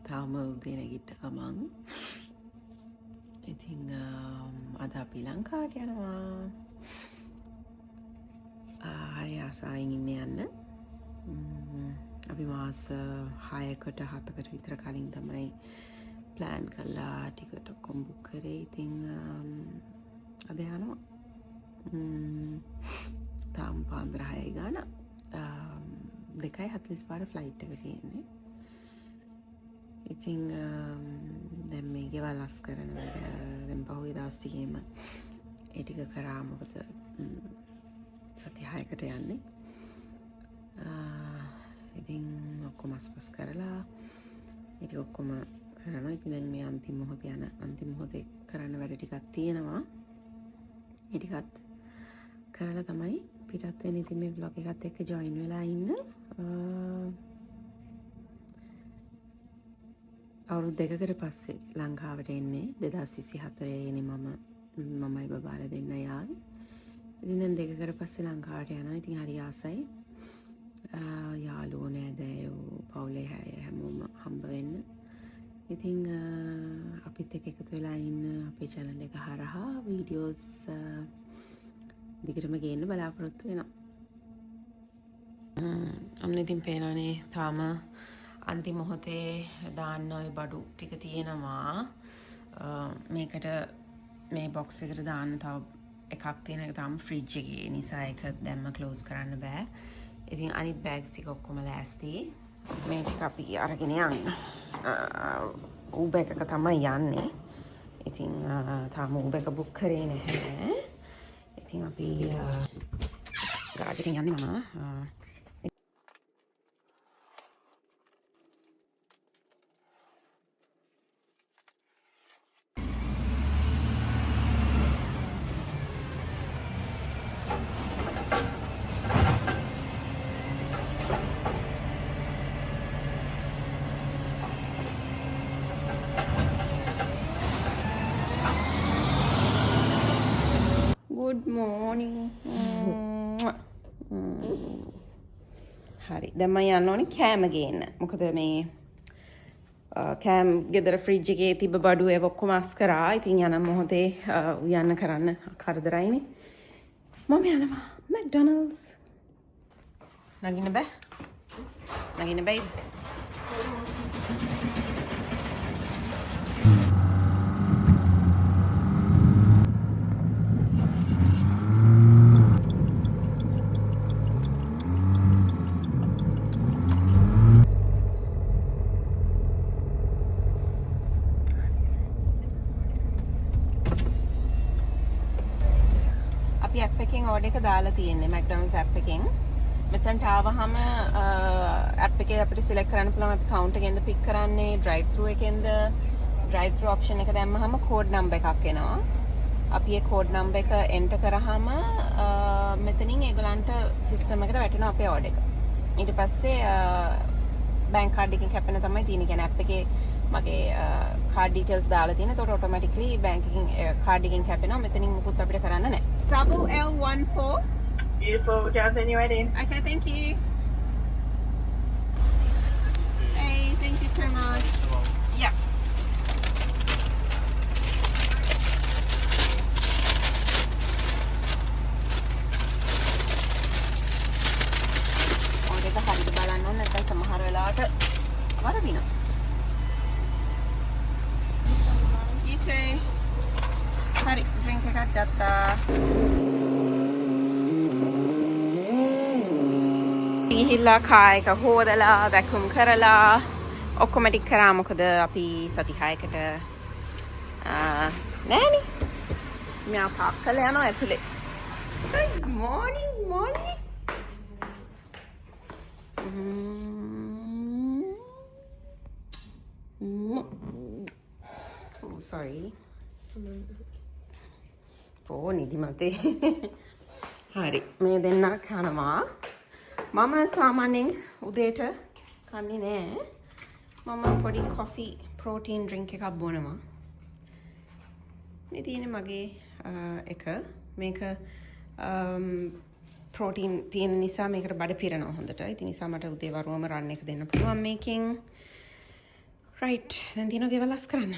තාම උදේ නැගිට්ට ගමන්. ඉතින් අද අපි ලංකාවට යනවා. හරි ආසාවෙන් ඉන්නේ යන්න. අපි මාස 6කට 7කට විතර කලින් තමයි ප්ලෑන් කළා ටිකට් ඔක්කොම බුක් කරේ. ඉතින් අද යනවා. තාම පාන්දර 6යි ගාන. 2:45 ෆ්ලයිට් එක තියෙන්නේ. ඉතින් දැන් මේ ගෙවල් අස් කරන වැඩ දැන් පහුගිය දවස් ටිකේම ඒ ටික කරා. මොකද සති 6කට යන්නේ. ඉතින් ඔක්කොම අස්පස් කරලා ඒ ටික ඔක්කොම කරනවා. ඉතින් දැන් මේ අන්තිම මොහොතේ කරන්න වැඩ ටිකක් තියෙනවා. ඒ ටිකත් කරලා තමයි පිටත් වෙන්නේ. ඉතින් මේ vlog එකත් එක්ක join වෙලා ඉන්න. අවුරුදු 2කට පස්සේ ලංකාවට එන්නේ. 2024 එන්නේ මමයි බබාලා දෙන්නයි ආවේ. ඉතින් දැන් 2කට පස්සේ ලංකාවට යනවා. ඉතින් හරි ආසයි. යාළුවෝ නෑදෑයෝ පවුලේ හැමෝම හම්බ වෙන්න. ඉතින් අපිත් එක්ක එකතු වෙලා ඉන්න අපේ channel එක හරහා වීඩියෝස් දිගටම ගේන්න බලාපොරොත්තු වෙනවා. අන්න ඉතින් පේනවනේ තාම අන්තිම මොහොතේ දාන්න ඔය බඩු ටික තියෙනවා. මේකට මේ බොක්ස් එකට දාන්න තව එකක් තියෙන එක තාම ෆ්‍රිජ් එකේ නිසා ඒක දැම්ම ක්ලෝස් කරන්න බෑ. ඉතින් අනිත් බෑග්ස් ටික ඔක්කොම ලෑස්ති. මේ ටික අපි අරගෙන යන්න. Uber එකක තමයි යන්නේ. ඉතින් තාම Uber එක බුක් කරේ නැහැ. ඉතින් අපි ගාරේජ් එකෙන් යන්නේ මම. Good morning. හරි. දැන් මම යන්න ඕනේ කෑම ගේන්න. මොකද මේ කෑම් ගෙදර ෆ්‍රිජ් එකේ තිබ්බ බඩු ඒව ඔක්කොම අස් කරා. ඉතින් යන මොහොතේ යන්න කරන්න කරදරයිනේ. මම යනවා McDonald's. නගින්න බෑ. නගින්න බෑ. ඇප් එකෙන් ඕඩර් එක දාලා තියෙන්නේ McDonald's ඇප් එකෙන්. මෙතනට ආවහම ඇප් එකේ අපිට සිලෙක්ට් කරන්න පුළුවන් අපි කවුන්ටර් එකෙන්ද පික් කරන්නේ, drive through එකෙන්ද. drive through option එක දැම්මහම කෝඩ් නම්බර් එකක් එනවා. අපි ඒ කෝඩ් නම්බර් එක එන්ටර් කරාම මෙතනින් ඒගොල්ලන්ට සිස්ටම් එකට වැටෙනවා අපේ ඕඩර් එක. ඊට පස්සේ බැංක් කාඩ් එකකින් කැපෙන තමයි තියෙන්නේ. කියන්නේ ඇප් එකේ මගේ කාඩ් ඩීටේල්ස් දාලා තියෙන. ඒකට ඔටෝමැටිකලි බැංක් එකකින් කාඩ් එකකින් කැපෙනවා. මෙතනින් මුකුත් අපිට කරන්න නැහැ. L14. Beautiful. Would you have any ready? Okay, thank you. Hey, thank you so much. Yeah. ඔය දෙක හරියට බලන්න ඕනේ නැත්නම් සමහර වෙලාවට වරදිනවා. You too. හරි, ඩ්‍රින්ක් එකක් ගත්තා. ගිහිල්ලා කා එක හොදලා වැක්යුම් කරලා ඔක්කොම ටික කරා. මොකද අපි සති 6කට නෑනේ. මෙයා පාක් කරලා යනවා ඇතුලේ. Good morning, morning. Oh, sorry. නිදිමතේ. හරි, මේ දෙන්නා කනවා. මම සාමාන්‍යයෙන් උදේට කන්නේ නෑ. මම පොඩි කොෆි ප්‍රෝටීන් ඩ්‍රින්ක් එකක් බොනවා. මේ තියෙන්නේ මගේ එක. මේක ප්‍රෝටීන් තියෙන නිසා මේකට බඩ පිරෙනවා හොඳට. ඉතින් නිසා මට උදේ වරුවම රන් එක දෙන්න පුළුවන් මේකෙන්. Right, දැන් තියෙනවා ගෙවල් අස් කරන්න.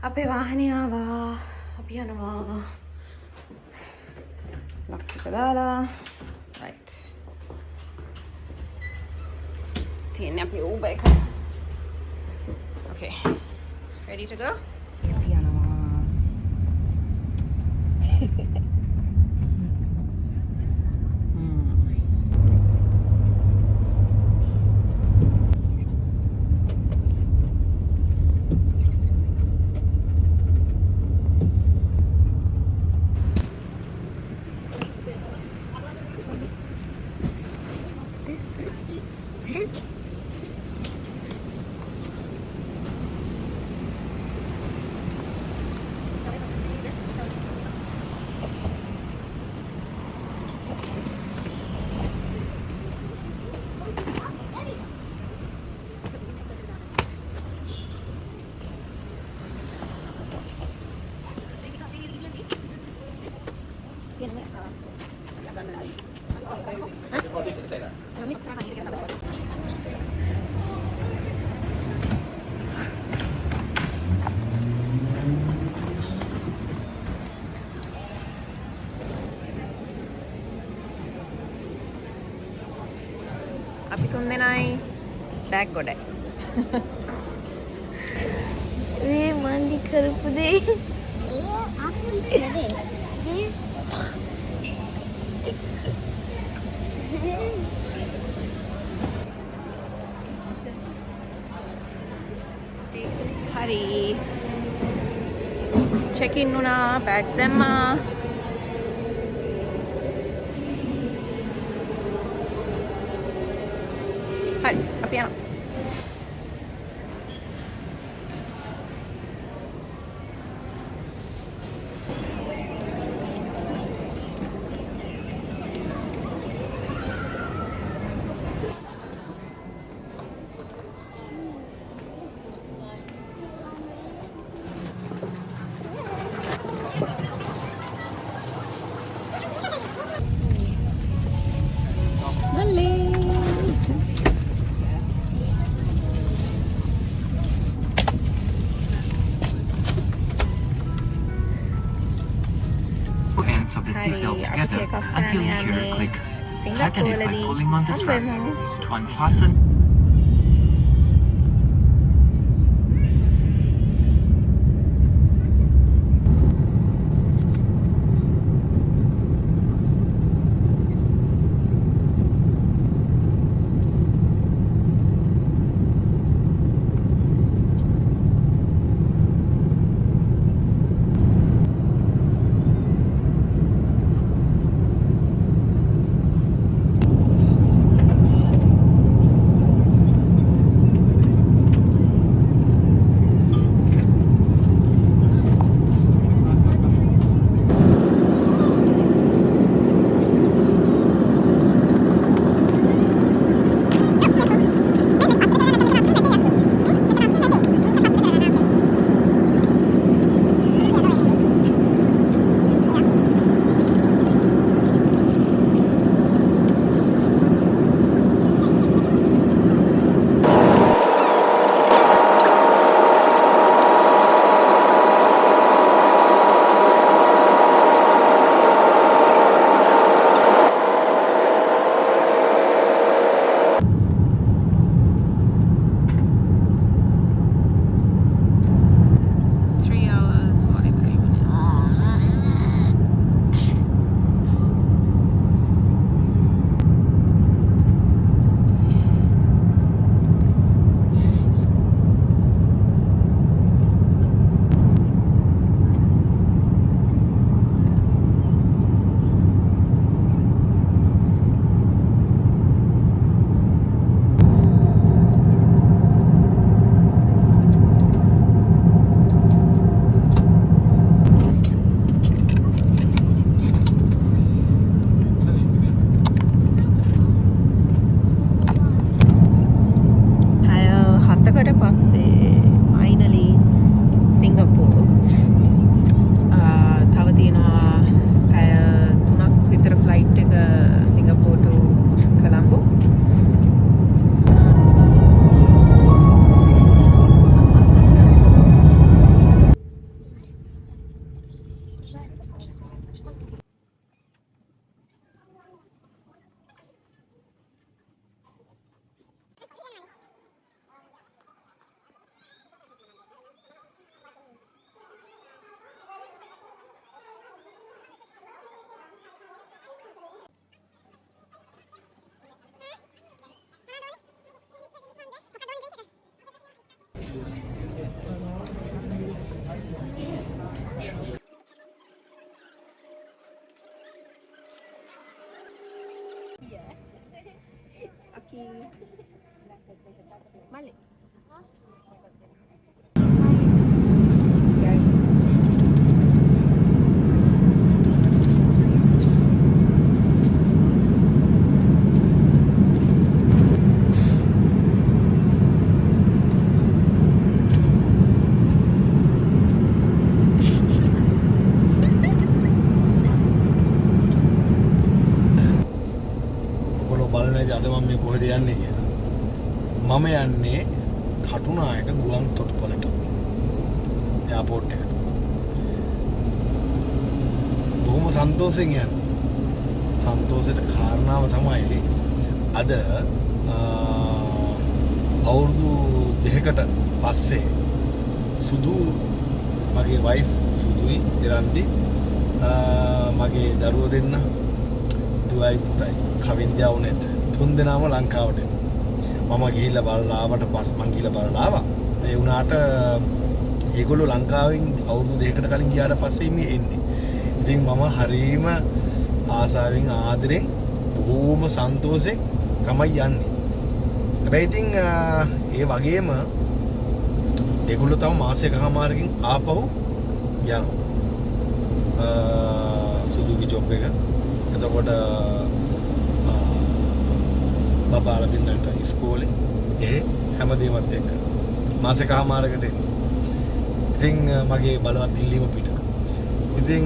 අපේ වාහනේ ආවා. අපි යනවා. ලොක් එක දාලා. right. තියෙන්නේ අපි Uber එක. okay. ready to go? අපි යනවා. අපි තුන් දෙනයි බෑග් ගොඩයි. මේ මන්දි කරපු දේ හරි. check in වුණා, bags දැම්මා. හරි, අපි යනවා. ends of the seatbelt together until you hear a click. Tighten it by pulling on the strap. To unfasten, මම මේ කොහෙද යන්නේ කියලා. මම යන්නේ කටුනායක ගුවන් තොටුපළට. එයාපෝට් එකට. බොහොම සන්තෝෂෙන් යන්නේ. සන්තෝෂයට කාරණාව තමයි අද අවුරුදු 2කට පස්සේ සුදු මගේ වයිෆ් සුදුයි එරන්දි මගේ දරුවෝ දෙන්න දුවයි පුතයි කවින්දයා උනේත් තුන් දෙනාම ලංකාවට එනවා. මම ගිහිල්ලා බලලා ආවට පස්සේ මං ගිහිල්ලා බලලා ආවා. ඒ වුණාට ඒගොල්ලෝ ලංකාවෙන් අවුරුදු 2කට කලින් ගියාට පස්සේ මේ එන්නේ. ඉතින් මම හරීම ආසාවෙන් ආදරෙන් බොහොම සන්තෝෂෙන් තමයි යන්නේ. හැබැයි ඉතින් ඒ වගේම ඒගොල්ලෝ තව මාසයකමාරකින් ආපහු යනවා. සුදුගේ ජොබ් එක. එතකොට බබාලා දෙන්නට ඉස්කෝලේ හැමදේමත් එක්ක මාසයකමාරකට එන්නේ. ඉතින් මගේ බලවත් ඉල්ලීම පිට. ඉතින්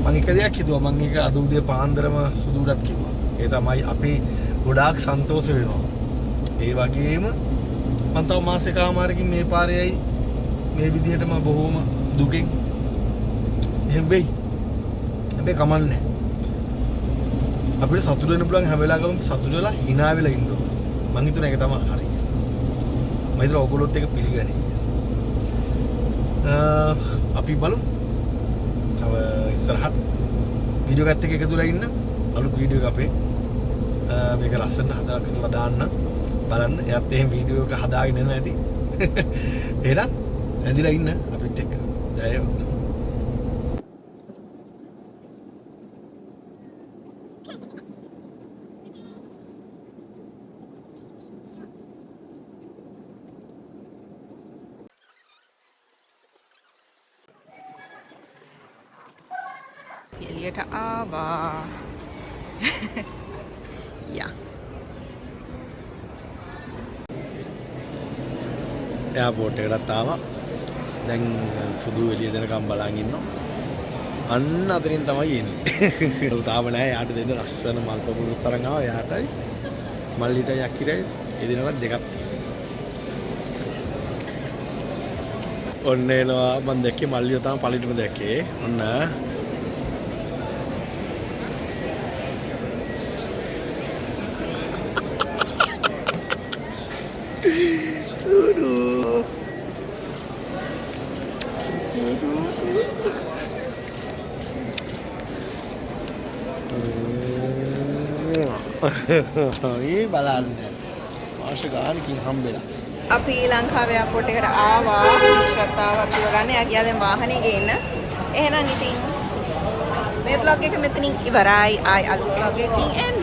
මම එක දෙයක් හිතුවා. මම ඒක අද උදේ පාන්දරම සුදුටත් කිව්වා. ඒ තමයි අපි ගොඩාක් සන්තෝෂ වෙනවා. ඒ වගේම මම තව මාසෙකමාරකින් මේ පාරේයි මේ විදිහටම බොහොම දුකෙන් එහෙම වෙයි. හැබැයි කමන්නේ. අපිට සතුට වෙන්න පුළුවන් හැම වෙලාවකම සතුට වෙලා hina වෙලා ඉන්න ඕන. මම හිතන එක තමයි හරි. මම හිතන ඔයගොල්ලොත් එක පිළිගන්නේ. අපි බලමු. තව ඉස්සරහට වීඩියෝ එකත් එක්ක එකතුලා ඉන්න. අලුත් වීඩියෝ එක අපේ මේක ලස්සනට හදලා කරලා දාන්න බලන්න. එයාත් එහෙම වීඩියෝ එක හදාගෙන එනවා ඇති. එහෙනම් ඇඳිලා ඉන්න අපිත් එක්ක. ජය වේවා. එළියට ආවා. යා. එයාපෝට් එකටත් ආවා. දැන් සුදු එළියට එනකම් බලන් ඉන්නවා. අන්න අතරින් තමයි එන්නේ. තාම නෑ. යාට දෙන්න ලස්සන මල් පොකුණු තරම් ආවා. යාටයි මල්ලිටයි යක්කිටයි එදිනවත් දෙකක්. ඔන්න එනවා. මම දැක්කේ මල්ලිය තමයි පළවෙනිම දැක්කේ. ඔන්න ඒ බලන්න මාස ගානකින් හම්බෙලා. අපි ලංකාවේ එයාපෝට් එකට ආවා. ශ්‍රද්ධාව අපිව ගන්න. එයා ගියා දැන් වාහනේ ගේන්න. එහෙනම් ඉතින් මේ vlog එක මෙතනින් ඉවරයි. ආයි අලුත් vlog එකකින් එන්න.